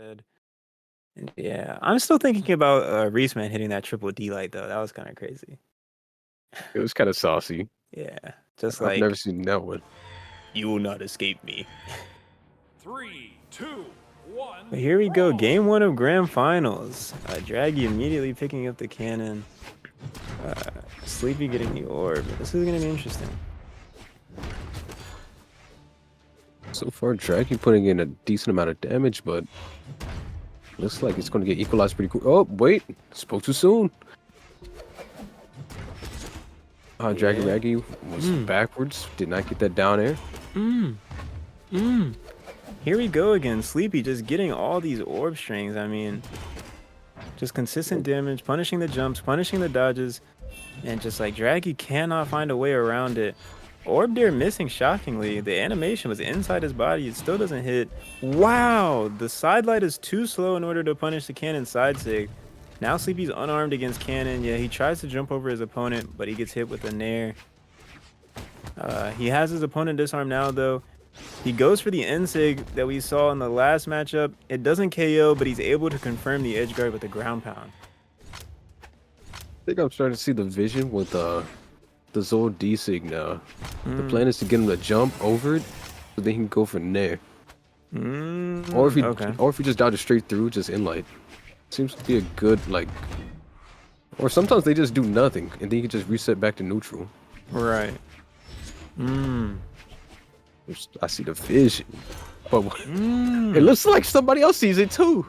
said. And yeah, I'm still thinking about Reeseman hitting that triple D light though. That was kind of crazy. It was kind of saucy. Yeah, just I've never like seen that one. you will not escape me. 3, 2, 1. But here we go, game one of grand finals. Draggy immediately picking up the cannon. Sleepy getting the orb. This is gonna be interesting. So far, Draggy putting in a decent amount of damage, but looks like it's going to get equalized pretty quick. Oh, wait. Spoke too soon. Dragywagy was backwards. Did not get that down air. Here we go again. Sleepy just getting all these orb strings. I mean, just consistent damage, punishing the jumps, punishing the dodges, and just like Draggy cannot find a way around it. Orb Dare missing shockingly. The animation was inside his body. It still doesn't hit. Wow, the side light is too slow in order to punish the cannon side sig. Now Sleepy's unarmed against cannon. Yeah, he tries to jump over his opponent, but he gets hit with a nair. He has his opponent disarmed now, though. He goes for the N-Sig that we saw in the last matchup. It doesn't KO, but he's able to confirm the edge guard with a ground pound. I think I'm starting to see the vision with the Zol D-Sig now. The plan is to get him to jump over it, so then he can go for nair. Or if he just dodges straight through, just in light. Seems to be a good, like... Or sometimes they just do nothing, and then you can just reset back to neutral. Right. I see the vision. But it looks like somebody else sees it too.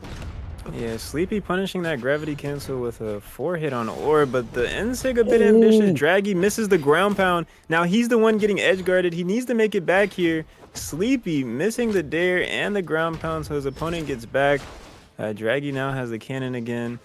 Yeah, Sleepy punishing that gravity cancel with a 4-hit on Orb, but the N-Sig a bit ambitious. Draggy misses the ground pound. Now he's the one getting edge guarded. He needs to make it back here. Sleepy missing the dare and the ground pound, so his opponent gets back. Draggy now has the cannon again.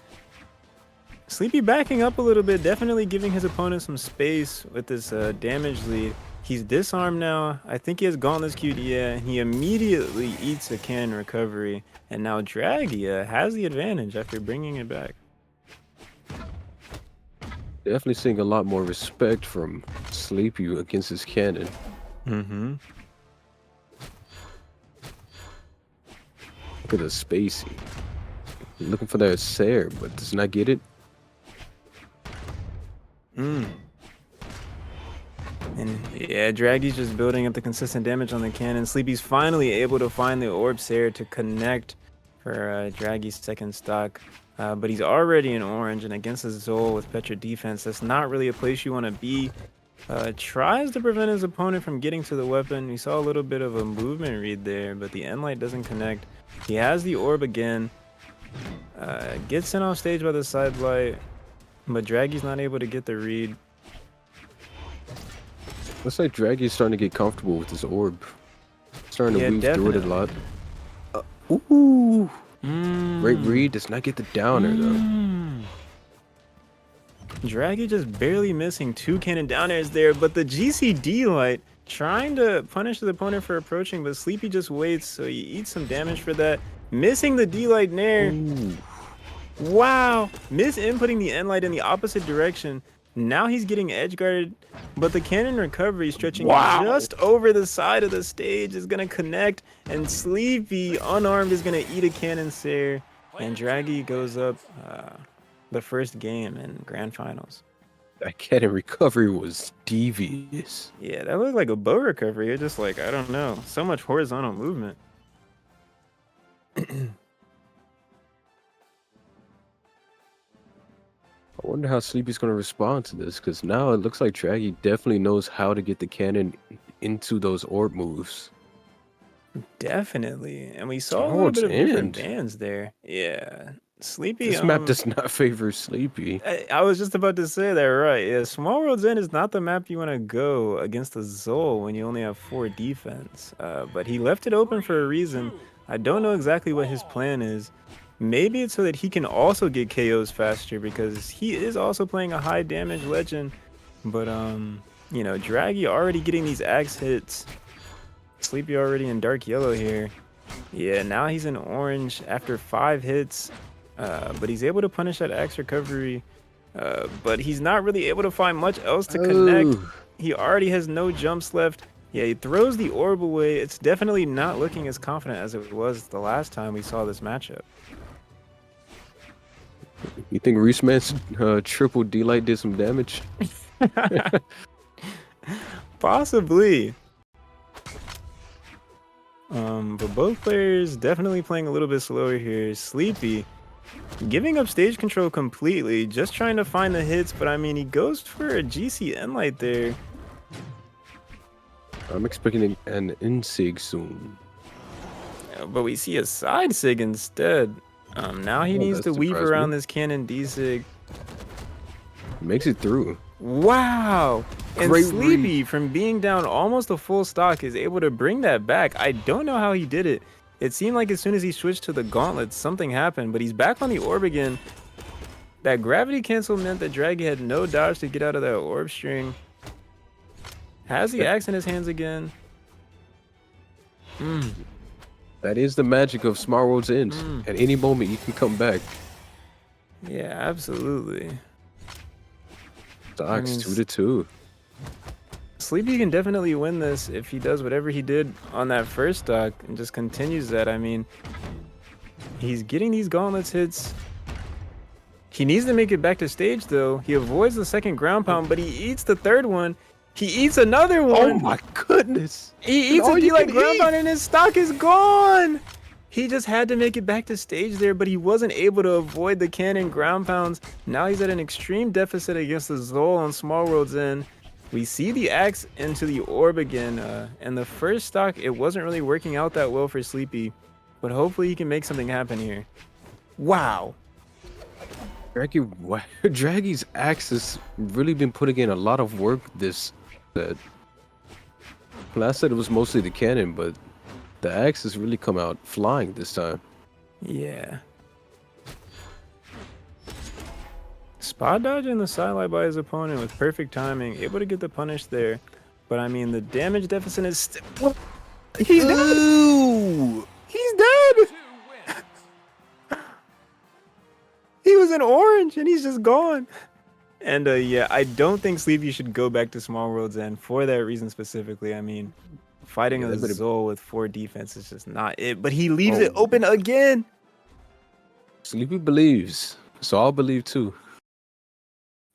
Sleepy backing up a little bit, definitely giving his opponent some space with this damage lead. He's disarmed now. I think he has Gauntless queued, yeah, and he immediately eats a cannon recovery. And now Draggy has the advantage after bringing it back. Definitely seeing a lot more respect from Sleepy against his cannon. Look at the spacing. Looking for that Sair, but does not get it. And yeah, Draggy's just building up the consistent damage on the cannon. Sleepy's finally able to find the Orb Sair to connect for Draggy's second stock. But he's already in orange, and against a Zol with Petra defense, that's not really a place you want to be. Tries to prevent his opponent from getting to the weapon. We saw a little bit of a movement read there, but the end light doesn't connect. He has the orb again. Gets sent off stage by the side light, but Draggy's not able to get the read. Looks like Draggy's starting to get comfortable with his orb. Starting to weave through it a lot. Great read. Does not get the downer though. Draggy just barely missing 2 cannon downairs there, but the GCD light trying to punish the opponent for approaching, but Sleepy just waits, so he eats some damage for that. Missing the D-light nair. Wow. Misinputting the N-light in the opposite direction. Now he's getting edge guarded, but the cannon recovery stretching just over the side of the stage is going to connect, and Sleepy, unarmed, is going to eat a cannon Sair, and Draggy goes up the first game in grand finals. That cannon recovery was devious. Yeah, that looked like a bow recovery. It just like, I don't know, so much horizontal movement. I wonder how Sleepy's going to respond to this, because now it looks like Draggy definitely knows how to get the cannon into those orb moves. Definitely. And we saw a little bit of different bands there. Yeah. Sleepy. This map does not favor Sleepy. I was just about to say that, right? Yeah, Small World's End is not the map you want to go against the Zol when you only have 4 defense. But he left it open for a reason. I don't know exactly what his plan is. Maybe it's so that he can also get KOs faster, because he is also playing a high damage legend. But you know, Draggy already getting these axe hits. Sleepy already in dark yellow here. Yeah, now he's in orange after 5 hits. But he's able to punish that axe recovery. But he's not really able to find much else to connect. He already has no jumps left. Yeah, he throws the orb away. It's definitely not looking as confident as it was the last time we saw this matchup. You think Reese Man's triple D-Light did some damage? Possibly. But both players definitely playing a little bit slower here. Sleepy giving up stage control completely, just trying to find the hits, but I mean, he goes for a GCN light there. I'm expecting an Insig soon. But we see a side sig instead. Now he needs to weave around this cannon D-sig. Makes it through. Wow! And Great Sleepy, from being down almost a full stock, is able to bring that back. I don't know how he did it. It seemed like as soon as he switched to the gauntlets, something happened, but he's back on the orb again. That gravity cancel meant that Draggy had no dodge to get out of that orb string. Has the axe in his hands again. That is the magic of Smart World's End. At any moment, you can come back. Yeah, absolutely. Stocks 2-2. Sleepy can definitely win this if he does whatever he did on that first stock and just continues that. I mean, he's getting these gauntlets hits. He needs to make it back to stage though. He avoids the second ground pound, but he eats the third one. He eats another one. Oh my goodness. He eats a D-like ground pound and his stock is gone. He just had to make it back to stage there, but he wasn't able to avoid the cannon ground pounds. Now he's at an extreme deficit against the Zol on Small World's End. We see the axe into the orb again, and the first stock, it wasn't really working out that well for Sleepy, but hopefully he can make something happen here. Wow. Draggy's axe has really been putting in a lot of work this set. Last set it was mostly the cannon, but the axe has really come out flying this time. Yeah. Spot dodging the sidelight by his opponent with perfect timing, able to get the punish there. But I mean, the damage deficit is still... He's dead! He's dead! He was in orange and he's just gone. And yeah, I don't think Sleepy should go back to Small World's End for that reason specifically. I mean, fighting a Zol with 4 defense is just not it. But he leaves it open again. Sleepy believes, so I'll believe too.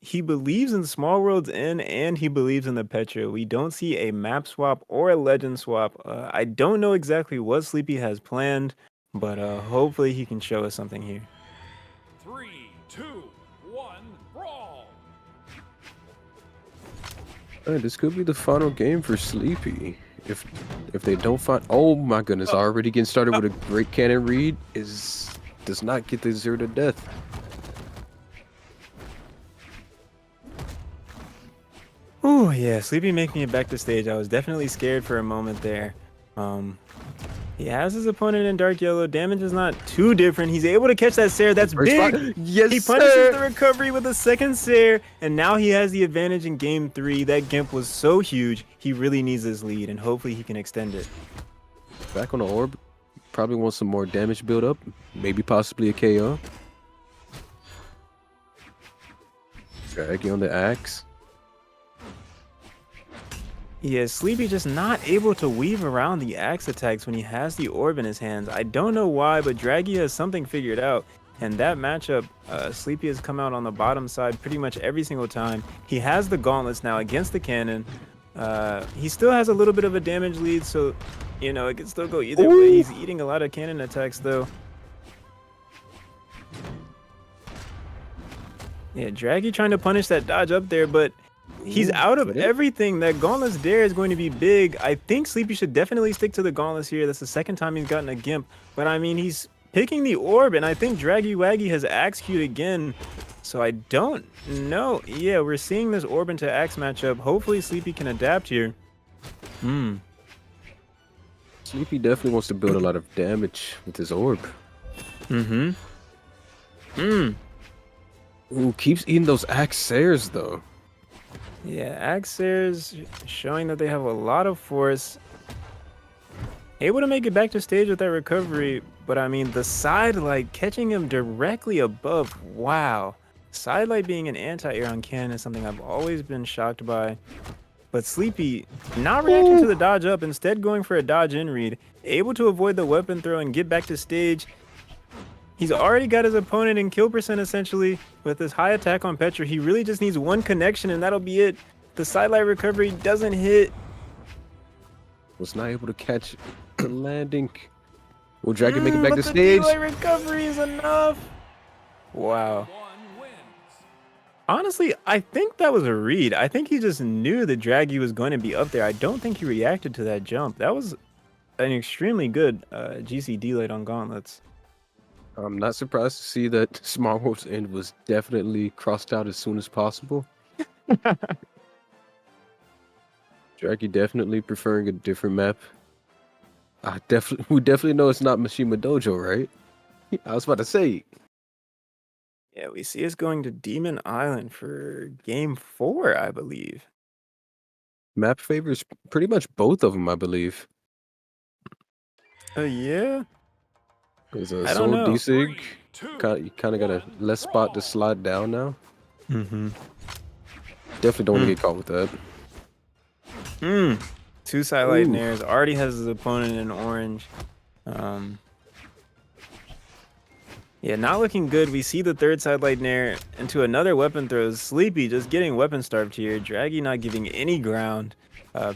He believes in Small World's End and he believes in the Petra. We don't see a map swap or a legend swap. I don't know exactly what Sleepy has planned, but hopefully he can show us something here. 3, 2, 1, brawl! This could be the final game for Sleepy. If they don't find... Oh my goodness, already getting started with a great cannon read does not get the 0 to death. Oh yeah, Sleepy making it back to stage. I was definitely scared for a moment there. He has his opponent in dark yellow. Damage is not too different. He's able to catch that Sair. That's big. Yes, he punishes the recovery with a second Sair, and now he has the advantage in game 3. That Gimp was so huge. He really needs this lead, and hopefully he can extend it. Back on the orb. Probably wants some more damage build up. Maybe possibly a KO. Draggy on the axe. Yeah, Sleepy just not able to weave around the axe attacks when he has the orb in his hands. I don't know why, but Draggy has something figured out. And that matchup, Sleepy has come out on the bottom side pretty much every single time. He has the gauntlets now against the cannon. He still has a little bit of a damage lead, so, you know, it can still go either way. He's eating a lot of cannon attacks, though. Yeah, Draggy trying to punish that dodge up there, but he's out of everything. That Gauntless Dare is going to be big. I think Sleepy should definitely stick to the Gauntless here. That's the second time he's gotten a Gimp. But I mean, he's picking the orb, and I think dragywagy has Axe Q'd again. So I don't know. Yeah, we're seeing this orb into Axe matchup. Hopefully Sleepy can adapt here. Sleepy definitely wants to build a lot of damage with his orb. Ooh, keeps eating those Axe Sairs, though. Yeah, Axe Sairs showing that they have a lot of force. Able to make it back to stage with that recovery, but I mean, the sidelight catching him directly above. Wow. Sidelight being an anti-air on cannon is something I've always been shocked by. But Sleepy not reacting to the dodge up, instead going for a dodge in read, able to avoid the weapon throw and get back to stage. He's already got his opponent in kill percent essentially with his high attack on Petra. He really just needs one connection and that'll be it. The sidelight recovery doesn't hit. Was not able to catch the landing. Will Dragon make it back but to the stage? delay recovery is enough. Wow. One wins. Honestly, I think that was a read. I think he just knew that Draggy was going to be up there. I don't think he reacted to that jump. That was an extremely good GC delay on Gauntlets. I'm not surprised to see that Smart Wolf's end was definitely crossed out as soon as possible. Draggy definitely preferring a different map. We definitely know it's not Mishima Dojo, right? I was about to say. Yeah, we see us going to Demon Island for game 4, I believe. Map favors pretty much both of them, I believe. Yeah? Because I don't Soul know. D-Sig, 3, 2, you kind of got a less spot to slide down now. Mm-hmm. Definitely don't want to get caught with that. Two sidelight Ooh. nairs. Already has his opponent in orange. Yeah, not looking good. We see the third sidelight nair into another weapon throw. Sleepy just getting weapon starved here. Draggy not giving any ground.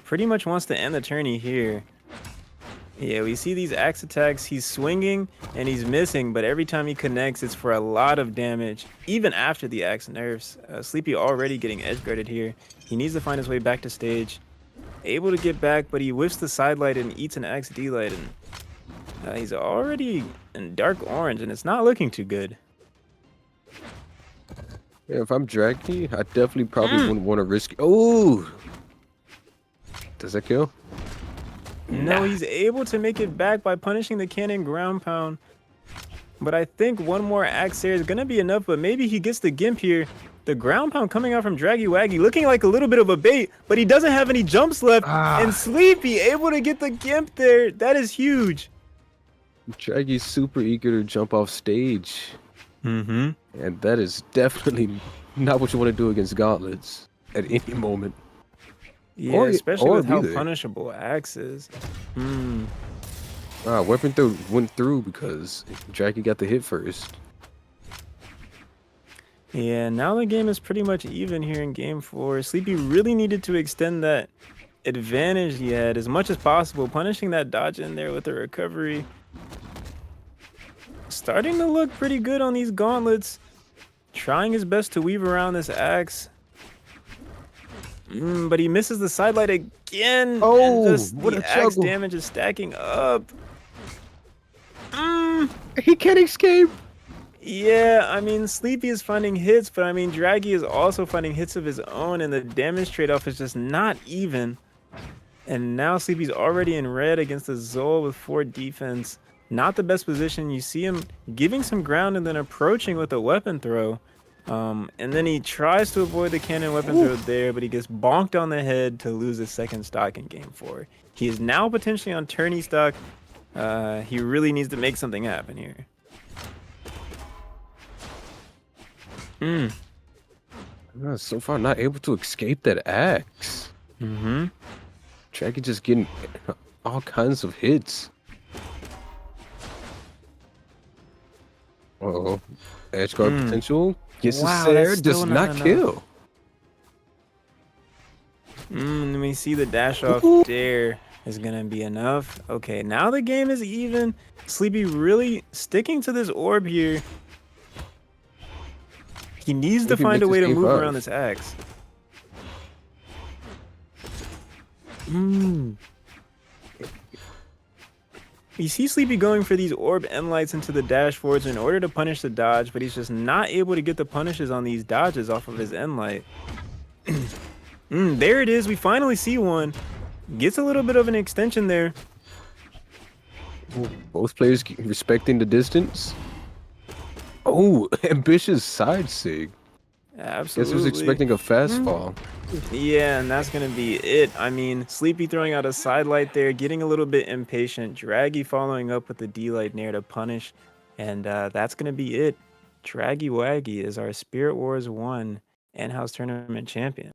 Pretty much wants to end the tourney here. Yeah, we see these axe attacks. He's swinging and he's missing, but every time he connects, it's for a lot of damage, even after the axe nerfs. Sleepy already getting edge guarded here. He needs to find his way back to stage. Able to get back, but he whiffs the sidelight and eats an axe D-light, and he's already in dark orange, and it's not looking too good. Yeah, if I'm Draggy, I definitely probably wouldn't want to risk. Oh, does that kill? No, he's able to make it back by punishing the cannon ground pound. But I think one more axe here is going to be enough, but maybe he gets the gimp here. The ground pound coming out from dragywagy, looking like a little bit of a bait, but he doesn't have any jumps left. And Sleepy able to get the gimp there. That is huge. Draggy's super eager to jump off stage. Mm-hmm. And that is definitely not what you want to do against Gauntlets at any moment. Yeah, especially with how neither. punishable axe is. Weapon throw went through because Draggy got the hit first. Yeah, now the game is pretty much even here in game 4. Sleepy really needed to extend that advantage he had as much as possible, punishing that dodge in there with a recovery. Starting to look pretty good on these gauntlets. Trying his best to weave around this axe. But he misses the sidelight again. Oh, and just what the a axe juggle. damage is stacking up. He can't escape. Yeah, I mean, Sleepy is finding hits, but I mean, Draggy is also finding hits of his own, and the damage trade-off is just not even. And now Sleepy's already in red against the Zol with 4 defense. Not the best position. You see him giving some ground and then approaching with a weapon throw. And then he tries to avoid the cannon weapon throw there, but he gets bonked on the head to lose his second stock in game 4. He is now potentially on tourney stock. He really needs to make something happen here. So far, not able to escape that axe. Draggy just getting all kinds of hits. Uh-oh. Edge guard potential. Gets Wow, us there. that's Does still not not kill. Let me see the dash off there is gonna be enough. Okay, now the game is even. Sleepy really sticking to this orb here. He needs to Maybe find a make way this to game move 5. around this axe. You see Sleepy going for these orb end lights into the dashboards in order to punish the dodge, but he's just not able to get the punishes on these dodges off of his end light. There it is. We finally see one. Gets a little bit of an extension there. Both players respecting the distance. Oh, ambitious side sig. Absolutely. Guess who's expecting a fast fall? Yeah, and that's going to be it. I mean, Sleepy throwing out a sidelight there, getting a little bit impatient. Draggy following up with the D-light nair to punish. And that's going to be it. Dragywagy is our Spirit Wars 1 in-house tournament champion.